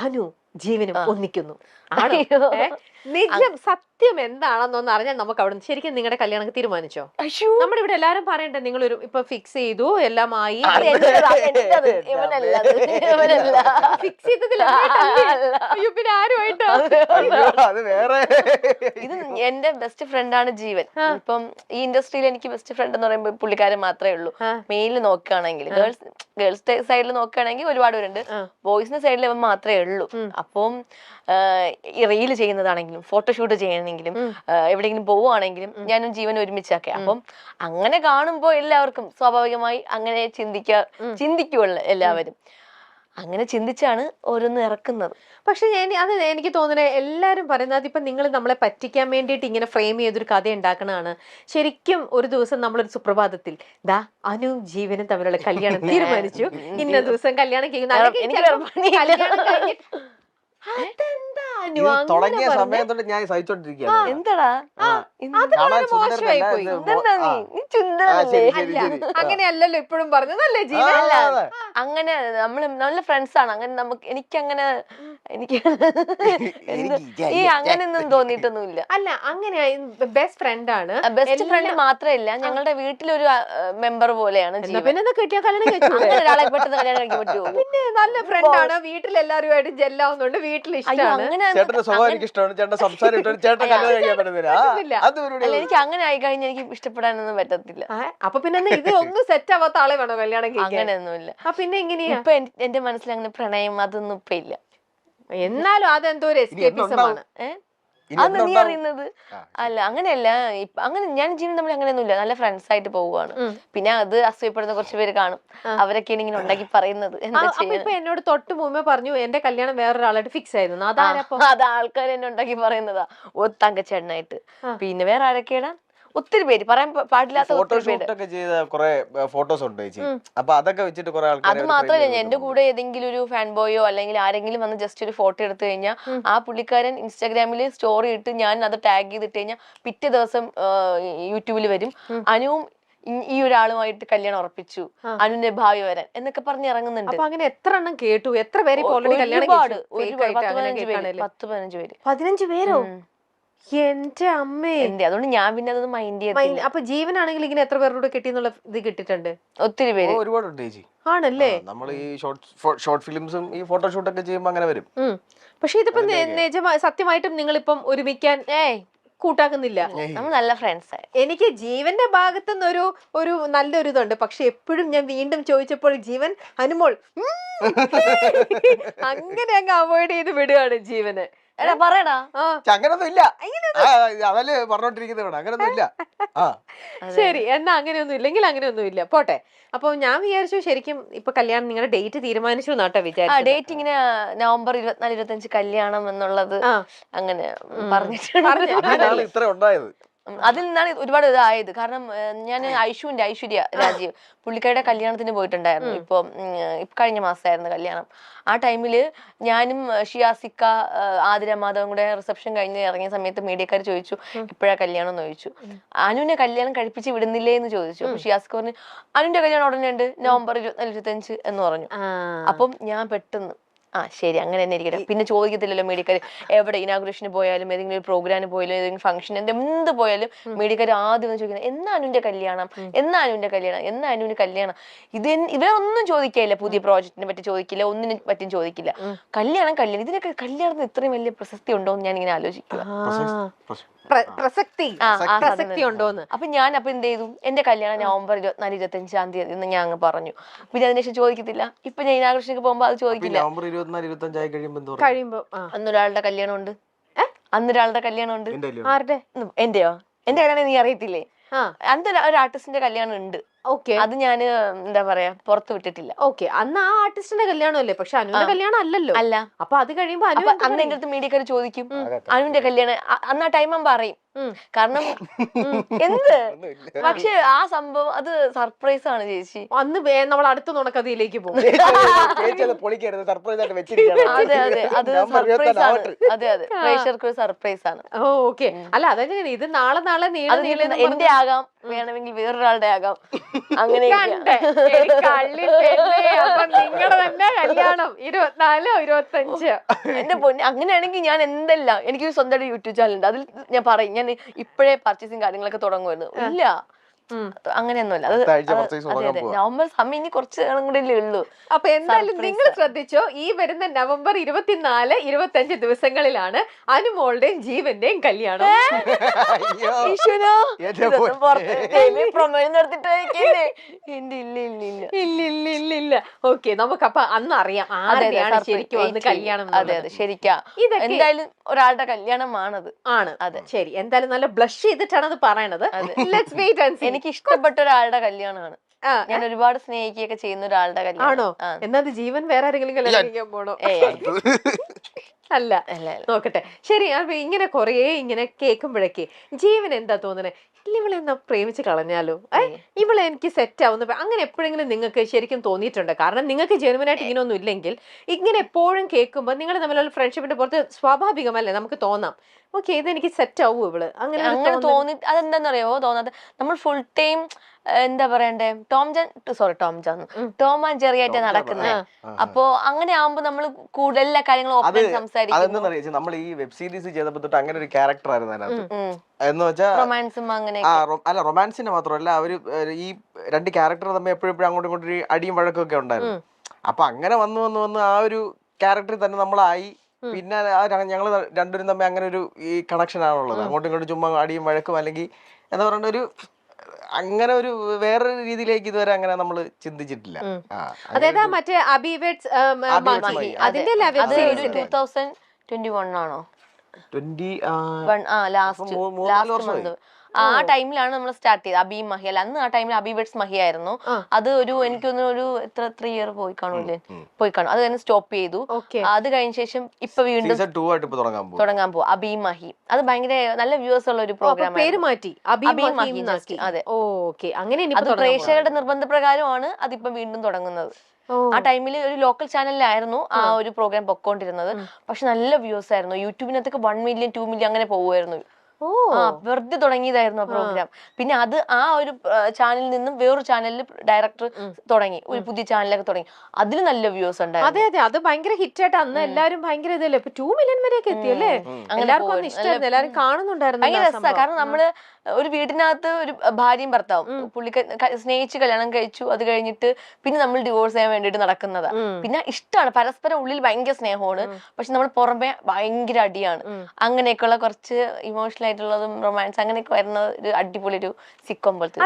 അനു ജീവനും ഒന്നിക്കുന്നു. നിജം സത്യം എന്താണെന്നൊന്ന് അറിഞ്ഞാൽ നമുക്ക് അവിടെ ശരിക്കും നിങ്ങളുടെ കല്യാണം തീരുമാനിച്ചോ? നമ്മുടെ ഇവിടെ എല്ലാരും പറയണ്ടേ നിങ്ങളൊരു ഇപ്പൊ ഫിക്സ് ചെയ്തു എല്ലാം ആയി, ഫിക്സ് ചെയ്തതില്ല പിന്നെ ആരുമായിട്ടോ? ഇത് എന്റെ ബെസ്റ്റ് ഫ്രണ്ടാണ് ജീവൻ. ഇപ്പം ഈ ഇൻഡസ്ട്രിയിൽ എനിക്ക് ബെസ്റ്റ് ഫ്രണ്ട് എന്ന് പറയുമ്പോൾ പുള്ളിക്കാരൻ മാത്രമേ ഉള്ളൂ. മെയിലിൽ നോക്കുകയാണെങ്കിൽ ഗേൾസ് സൈഡിൽ നോക്കുകയാണെങ്കിൽ ഒരുപാട് പേരുണ്ട്, ബോയ്സിന്റെ സൈഡിൽ ഇവൻ മാത്രമേ ഉള്ളൂ. അപ്പം ഈ റീല് ചെയ്യുന്നതാണെങ്കിലും ഫോട്ടോഷൂട്ട് ചെയ്യണമെങ്കിലും എവിടെയെങ്കിലും പോവുകയാണെങ്കിലും ഞാനും ജീവൻ ഒരുമിച്ചൊക്കെ. അപ്പം അങ്ങനെ കാണുമ്പോൾ എല്ലാവർക്കും സ്വാഭാവികമായി അങ്ങനെ ചിന്തിക്കുമല്ലോ എല്ലാവരും. അങ്ങനെ ചിന്തിച്ചാണ് ഓരോന്ന് ഇറക്കുന്നത്. പക്ഷെ അത് എനിക്ക് തോന്നുന്നത് എല്ലാരും പറയുന്നത് ഇപ്പൊ നിങ്ങൾ നമ്മളെ പറ്റിക്കാൻ വേണ്ടിയിട്ട് ഇങ്ങനെ ഫ്രെയിം ചെയ്തൊരു കഥ ഉണ്ടാക്കണതാണ്. ശരിക്കും ഒരു ദിവസം നമ്മളൊരു സുപ്രഭാതത്തിൽ ദാ അനു ജീവനും തമ്മിലുള്ള കല്യാണം തീരുമാനിച്ചു, ഇന്ന ദിവസം കല്യാണം തുടങ്ങിയ സമയം തൊട്ട് ഞാൻ സഹിച്ചോണ്ടിരിക്കുകയാണ്. എന്താടാ മോശമായി പോയി. അങ്ങനെയല്ലല്ലോ ഇപ്പോഴും പറഞ്ഞതല്ലേ ജീവൻ? അങ്ങനെ നമ്മള് നല്ല ഫ്രണ്ട്സ് ആണ്. അങ്ങനെ നമുക്ക് എനിക്കങ്ങനെ ഈ അങ്ങനെയൊന്നും തോന്നിയിട്ടൊന്നുമില്ല. അല്ല അങ്ങനെ ബെസ്റ്റ് ഫ്രണ്ട് ആണ്. ബെസ്റ്റ് ഫ്രണ്ട് മാത്രമല്ല, ഞങ്ങളുടെ വീട്ടിലൊരു മെമ്പർ പോലെയാണ്. പിന്നെ കിട്ടിയ കല്യാണം ഒരാളെ പെട്ടെന്ന് കല്യാണം കഴിക്കാൻ പറ്റുമോ? പിന്നെ നല്ല ഫ്രണ്ട് ആണ്, വീട്ടിലെല്ലാവരുമായിട്ട് ജെല്ലാവുന്നുണ്ട്, വീട്ടിൽ ഇഷ്ടമാണ്. എനിക്ക് അങ്ങനെ ആയി കഴിഞ്ഞാൽ എനിക്ക് ഇഷ്ടപ്പെടാനൊന്നും പറ്റത്തില്ല. അപ്പൊ പിന്നെ ഇത് ഒന്നും സെറ്റ് ആവാത്ത ആളെ വേണോ കല്യാണം കഴിക്കാൻ? അങ്ങനെയൊന്നുമില്ല. പിന്നെ എങ്ങനെയാ? ഇപ്പൊ എന്റെ മനസ്സിൽ അങ്ങനെ പ്രണയം അതൊന്നും ഇപ്പൊ ഇല്ല. എന്നാലും അതെന്തോ ഒരു എസ്കേപ്പിസം ആണ്. അന്ന് നീ അറിയുന്നത് അല്ല. അങ്ങനെയല്ല, അങ്ങനെ ഞാൻ ജീവൻ തമ്മിൽ അങ്ങനെയൊന്നുമില്ല. നല്ല ഫ്രണ്ട്സ് ആയിട്ട് പോവുകയാണ്. പിന്നെ അത് അസൂയപ്പെടുന്ന കുറച്ച് പേര് കാണും, അവരൊക്കെയാണ് ഇങ്ങനെ ഉണ്ടാക്കി പറയുന്നത്. ഇപ്പൊ എന്നോട് തൊട്ട് മുമ്പേ പറഞ്ഞു എന്റെ കല്യാണം വേറൊരാളായിട്ട് ഫിക്സ് ആയിരുന്നു. അത് ആൾക്കാർ എന്നെ ഉണ്ടാക്കി പറയുന്നതാ, തങ്കച്ചേട്ടനായിട്ട്. പിന്നെ വേറെ ആരൊക്കെയാണ് ഒത്തിരി പേര്, പറയാൻ പാടില്ലാത്ത ഫോട്ടോസ് ഉണ്ട്. അപ്പൊ അതൊക്കെ വെച്ചിട്ട് കുറെ ആൾക്കാർ. അത് മാത്രമല്ല, എന്റെ കൂടെ ഏതെങ്കിലും ഒരു ഫാൻ ബോയോ അല്ലെങ്കിൽ ആരെങ്കിലും വന്ന് ജസ്റ്റ് ഒരു ഫോട്ടോ എടുത്തു കഴിഞ്ഞാൽ ആ പുള്ളിക്കാരൻ ഇൻസ്റ്റാഗ്രാമിൽ സ്റ്റോറി ഇട്ട് ഞാൻ അത് ടാഗ് ചെയ്തിട്ട് കഴിഞ്ഞാൽ പിറ്റേ ദിവസം യൂട്യൂബിൽ വരും, അനുവും ഈ ഒരാളുമായിട്ട് കല്യാണം ഉറപ്പിച്ചു, അനുവിന്റെ ഭാവി വരാൻ എന്നൊക്കെ പറഞ്ഞ് ഇറങ്ങുന്നുണ്ട്. അപ്പൊ അങ്ങനെ എത്ര എണ്ണം കേട്ടു? എത്ര പേര്? 10-15 പേരോ? എന്റെ അമ്മേ. അതുകൊണ്ട് ഞാൻ പിന്നെ അതൊന്നും മൈൻഡ് ചെയ്തില്ല. അപ്പൊ ജീവനാണെങ്കിൽ ഇങ്ങനെ എത്ര പേരോട് കിട്ടിയെന്നുള്ള ഇത് കിട്ടിയിട്ടുണ്ട്? ഒത്തിരി പേര്, ഒരുപാടുണ്ട് ചേച്ചി. ആണല്ലേ? നമ്മൾ ഈ ഷോർട്ട് ഫിലിംസും ഈ ഫോട്ടോഷൂട്ട് ഒക്കെ ചെയ്യുമ്പോ അങ്ങനെ വരും. പക്ഷെ ഇതിപ്പോ സത്യമായിട്ടും നിങ്ങളിപ്പം ഒരുമിക്കാൻ കൂട്ടാക്കുന്നില്ല. നമ്മൾ നല്ല ഫ്രണ്ട്സ്. എനിക്ക് ജീവന്റെ ഭാഗത്തുനിന്ന് ഒരു നല്ലൊരു ഇതുണ്ട്. പക്ഷെ എപ്പോഴും ഞാൻ വീണ്ടും ചോദിച്ചപ്പോൾ ജീവൻ അനുമോൾ അങ്ങനെ അങ്ങ് അവോയ്ഡ് ചെയ്ത് വിടുകയാണ് ജീവന്. പറയടാ, അങ്ങനൊന്നും ഇല്ല, അതല്ലേ പറഞ്ഞോണ്ടിരിക്കുന്നത്. അങ്ങനൊന്നും ഇല്ല. ശരി, എന്നാ അങ്ങനെയൊന്നും ഇല്ലെങ്കിൽ അങ്ങനെയൊന്നും ഇല്ല, പോട്ടെ. അപ്പൊ ഞാൻ വിചാരിച്ചു ശരിക്കും ഇപ്പൊ കല്യാണം നിങ്ങളുടെ ഡേറ്റ് തീരുമാനിച്ചു എന്നാട്ടോ വിചാരിച്ചു. ഡേറ്റ് ഇങ്ങനെ നവംബർ 24-25 കല്യാണം എന്നുള്ളത് അങ്ങനെ പറഞ്ഞിട്ടുണ്ട്. ഇത്ര ഉണ്ടായത് അതിൽ നിന്നാണ് ഒരുപാട് ഇതായത്. കാരണം ഞാൻ ഐശ്വര്യ രാജീവ് പുള്ളിക്കാരുടെ കല്യാണത്തിന് പോയിട്ടുണ്ടായിരുന്നു. ഇപ്പൊ കഴിഞ്ഞ മാസമായിരുന്നു കല്യാണം. ആ ടൈമില് ഞാനും ഷിയാസിക്ക ആതിര മാധവൻ കൂടെ റിസപ്ഷൻ കഴിഞ്ഞ് ഇറങ്ങിയ സമയത്ത് മീഡിയക്കാർ ചോദിച്ചു എപ്പോഴാ കല്യാണം എന്ന് ചോദിച്ചു. അനുവിനെ കല്യാണം കഴിപ്പിച്ച് വിടുന്നില്ലേ എന്ന് ചോദിച്ചു. അപ്പൊ ഷിയാസിക്ക പറഞ്ഞു അനുവിന്റെ കല്യാണം ഉടനെ ഉണ്ട്, നവംബർ 24-25 എന്ന് പറഞ്ഞു. അപ്പം ഞാൻ പെട്ടെന്ന് ശരി അങ്ങനെ തന്നെ ഇരിക്കട്ടെ. പിന്നെ ചോദിക്കത്തില്ലല്ലോ മീഡിയക്കാർ, എവിടെ ഇനാഗുറേഷന് പോയാലും ഏതെങ്കിലും ഒരു പ്രോഗ്രാമിന് പോയാലും ഏതെങ്കിലും ഫംഗ്ഷൻ എന്ത് പോയാലും മീഡിയക്കാർ ആദ്യം ചോദിക്കുന്നത് എന്നാ അനുവിന്റെ കല്യാണം, എന്നാ അനുവിന് കല്യാണം. ഇവരൊന്നും ചോദിക്കില്ല, പുതിയ പ്രോജക്റ്റിനെ പറ്റി ചോദിക്കില്ല, ഒന്നിനെ പറ്റിയും ചോദിക്കില്ല. കല്യാണം ഇതിനൊക്കെ കല്യാണത്തിന് ഇത്രയും വലിയ പ്രസക്തി ഉണ്ടോ എന്ന് ഞാൻ ഇങ്ങനെ ആലോചിക്കുക. പ്രസക്തി ഉണ്ടോന്ന്. അപ്പൊ എന്ത് ചെയ്തു, എന്റെ കല്യാണം നവംബർ 24-25 എന്ന് ഞാൻ അങ്ങ് പറഞ്ഞു. പിന്നെ അതിനുശേഷം ചോദിക്കത്തില്ല. ഇപ്പൊ ഞാൻ ഇനാഗുറേഷനൊക്കെ പോകുമ്പോ അത് ചോദിക്കില്ല. കഴിയുമ്പോ അന്നൊരാളുടെ കല്യാണം ഉണ്ട്. ആരുടെ? എന്റെയോ? എന്റെ കല്യാണം നീ അറിയത്തില്ലേ? അന്ന് ഒരു ആർട്ടിസ്റ്റിന്റെ കല്യാണം ഉണ്ട്. അത് ഞാൻ എന്താ പറയാ പുറത്ത് വിട്ടിട്ടില്ല. അന്ന് ആ ആർട്ടിസ്റ്റിന്റെ കല്യാണം അല്ലേ? പക്ഷെ അനുവിന്റെ കല്യാണം അല്ലല്ലോ. അല്ല. അപ്പൊ അത് കഴിയുമ്പോ അന്ന് എന്റെ അടുത്ത് മീഡിയക്കാർ ചോദിക്കും അനുവിന്റെ കല്യാണം. അന്ന് ആ ടൈം പറയും കാരണം എന്ത് പക്ഷെ ആ സംഭവം അത് സർപ്രൈസ് ആണ് ചേച്ചി. അന്ന് നമ്മൾ അടുത്ത നുണക്കഥയിലേക്ക് പോകും. ചേച്ചി അത് പൊളിക്കരുത്, സർപ്രൈസ് ആയിട്ട് വെച്ചിരിക്കുകയാണ്. അതെ അതെ അത് സർപ്രൈസ് ആണ്. അതെ അതെ പ്രേക്ഷകർക്ക് ഒരു സർപ്രൈസ് ആണ്. ഓക്കെ. അല്ല അതെ, ഇത് നാളെ അത് നീളെ എന്റെ ആകാം, വേണമെങ്കിൽ വേറൊരാളുടെ ആകാം, അങ്ങനെ നിങ്ങളുടെ തന്നെ കല്യാണം 24 25. എന്റെ പൊന്നെ, അങ്ങനെയാണെങ്കിൽ ഞാൻ എന്തെല്ലാം, എനിക്ക് സ്വന്തമായിട്ട് യൂട്യൂബ് ചാനൽ ഉണ്ട്, അതിൽ ഞാൻ പറയും ഞാൻ ഇപ്പോഴേ പർച്ചേസിങ് കാര്യങ്ങളൊക്കെ തുടങ്ങുമായിരുന്നു. ഇല്ല അങ്ങനെയൊന്നുമല്ല. അത് അതെ അതെ നവംബർ സമയം ഇനി കുറച്ച് കൂടെ ഉള്ളൂ. അപ്പൊ എന്തായാലും നിങ്ങൾ ശ്രദ്ധിച്ചോ, ഈ വരുന്ന നവംബർ 24, 25 ദിവസങ്ങളിലാണ് അനുമോളുടെയും ജീവന്റെയും കല്യാണം. ഇല്ല. ഓക്കെ, നമുക്ക് അപ്പൊ അന്ന് അറിയാം ആരുടെയാണ് ശരിക്കും വന്ന് കല്യാണം. അതെ അതെ ശരിക്കാ, എന്തായാലും ഒരാളുടെ കല്യാണമാണത്. ആണ് അതെ. ശരി, എന്തായാലും നല്ല ബ്ലഷ് ചെയ്തിട്ടാണ് അത് പറയണത്. Let's wait and see. എനിക്ക് ഇഷ്ടപ്പെട്ട ഒരാളുടെ കല്യാണമാണ്. ഞാൻ ഒരുപാട് സ്നേഹിക്കുകയൊക്കെ ചെയ്യുന്ന ഒരാളുടെ കല്യാണം. ആണോ? എന്നാ ജീവൻ വേറെ ആരെങ്കിലും കല്യാണം കഴിക്കാൻ പോണോ? അല്ല, നോക്കട്ടെ. ശരി, അപ്പൊ ഇങ്ങനെ കൊറേ ഇങ്ങനെ കേൾക്കുമ്പോഴേക്ക് ജീവൻ എന്താ തോന്നുന്നത്, ഇവളെ എന്നാ പ്രേമിച്ച് കളഞ്ഞാലോ, ഇവളെ എനിക്ക് സെറ്റ് ആവുന്ന അങ്ങനെ എപ്പോഴെങ്കിലും നിങ്ങൾക്ക് ശരിക്കും തോന്നിയിട്ടുണ്ട്? കാരണം നിങ്ങൾക്ക് ജെനുവിനായിട്ട് ഇങ്ങനെയൊന്നും ഇല്ലെങ്കിൽ ഇങ്ങനെ എപ്പോഴും കേൾക്കുമ്പോൾ നിങ്ങൾ തമ്മിലുള്ള ഫ്രണ്ട്ഷിപ്പിന്റെ പുറത്ത് സ്വാഭാവികമല്ലേ നമുക്ക് തോന്നാം, ഓക്കെ ഇത് എനിക്ക് സെറ്റ് ആവൂ ഇവള്, അങ്ങനെ തോന്നി. അതെന്താന്നറിയോ തോന്നാതെ, നമ്മൾ ഫുൾ ടൈം എന്താ പറയണ്ടേ, ടോം ആൻഡ് ജെറി ആയിട്ട് നടക്കുന്നത്. അപ്പൊ അങ്ങനെ ആവുമ്പോ നമ്മൾ കൂടുതൽ എല്ലാ കാര്യങ്ങളും ഓപ്പൺ സംസാരിക്കും. നമ്മൾ ഈ വെബ് സീരീസ് ചെയ്തപ്പോ തൊട്ട് അങ്ങനെ ഒരു ക്യാരക്ടർ ആയിരുന്നു അതിനകത്ത്. എന്ന് വെച്ചാൽ റൊമാൻസും അങ്ങനെ അല്ല, റൊമാൻസിന്റെ മാത്രമല്ല, അവര് ഈ രണ്ട് ക്യാരക്ടർ തമ്മിൽ എപ്പോഴും അങ്ങോട്ടും ഇങ്ങോട്ടും ഒരു അടിയും വഴക്കൊക്കെ ഉണ്ടായിരുന്നു. അപ്പൊ അങ്ങനെ വന്ന് ആ ഒരു ക്യാരക്ടറിൽ തന്നെ നമ്മളായി. പിന്നെ ഞങ്ങള് രണ്ടുപേരും തമ്മിൽ അങ്ങനെ ഒരു ഈ കണക്ഷൻ ആണുള്ളത്. അങ്ങോട്ടും ഇങ്ങോട്ടും ചുമ്മാ അടിയും വഴക്കും അല്ലെങ്കിൽ എന്താ പറയണ്ട ഒരു അങ്ങനെ ഒരു വേറൊരു രീതിയിലേക്ക് ഇതുവരെ അങ്ങനെ നമ്മള് ചിന്തിച്ചിട്ടില്ല. അതായത് മറ്റേ അബിവേഡ്സ് അതിന്റെ 2021 ആണോ? ലാസ്റ്റ് മന്ത് ആ ടൈമിലാണ് നമ്മൾ സ്റ്റാർട്ട് ചെയ്തത്. അബി മഹി അല്ല, അന്ന് ആ ടൈമിൽ അബിവേഡ്സ് മഹി ആയിരുന്നു. അത് ഒരു എനിക്കൊന്ന് ഒരു 3 ഇയർ പോയി കാണും. അത് കഴിഞ്ഞ് സ്റ്റോപ്പ് ചെയ്തു. അത് കഴിഞ്ഞ ശേഷം ഇപ്പൊ വീണ്ടും തുടങ്ങാൻ പോകും അബി മഹി. അത് ഭയങ്കര നല്ല വ്യൂവേഴ്സ് ഉള്ള ഒരു പ്രോഗ്രാം. പേര് മാറ്റി അബി മഹി. അതെ, ഓക്കെ. അങ്ങനെ അത് പ്രേക്ഷകരുടെ നിർബന്ധപ്രകാരമാണ് അതിപ്പോ വീണ്ടും തുടങ്ങുന്നത്. ആ ടൈമിൽ ഒരു ലോക്കൽ ചാനലിലായിരുന്നു ആ ഒരു പ്രോഗ്രാം പൊക്കോണ്ടിരുന്നത്. പക്ഷെ നല്ല വ്യൂസ് ആയിരുന്നു. യൂട്യൂബിനകത്തൊക്കെ 1 മില്യൺ 2 മില്യൺ അങ്ങനെ പോകുമായിരുന്നു. വെറുതെ തുടങ്ങിയതായിരുന്നു ആ പ്രോഗ്രാം. പിന്നെ അത് ആ ഒരു ചാനലിൽ നിന്നും വേറൊരു ചാനലിൽ ഡയറക്ടർ തുടങ്ങി, ഒരു പുതിയ ചാനലൊക്കെ തുടങ്ങി. അതിൽ നല്ല വ്യൂസ് ഉണ്ടായിരുന്നു. അതെ അതെ, അത് ഭയങ്കര ഹിറ്റ് ആയിട്ട് അന്ന് എല്ലാരും ഭയങ്കര ഇതല്ലേ, 2 മില്യൺ വരെയൊക്കെ എത്തിയല്ലേ. എല്ലാവർക്കും ഇഷ്ടമായിരുന്നു, എല്ലാരും കാണുന്നുണ്ടായിരുന്നു. ഭയങ്കര രസമാണ്. കാരണം നമ്മള് ഒരു വീടിനകത്ത് ഒരു ഭാര്യയും ഭർത്താവും സ്നേഹിച്ച് കല്യാണം കഴിച്ചു. അത് കഴിഞ്ഞിട്ട് പിന്നെ നമ്മൾ ഡിവോഴ്സ് ചെയ്യാൻ വേണ്ടിട്ട് നടക്കുന്നതാ. പിന്നെ ഇഷ്ടമാണ്, പരസ്പരം ഉള്ളിൽ ഭയങ്കര സ്നേഹമാണ്, പക്ഷെ നമ്മൾ പുറമെ ഭയങ്കര അടിയാണ്. അങ്ങനെയൊക്കെയുള്ള കുറച്ച് ഇമോഷണൽ ആയിട്ടുള്ളതും റൊമാൻസ് അങ്ങനെയൊക്കെ വരുന്ന ഒരു അടിപൊളി ഒരു സിക്കോം പോലത്തെ.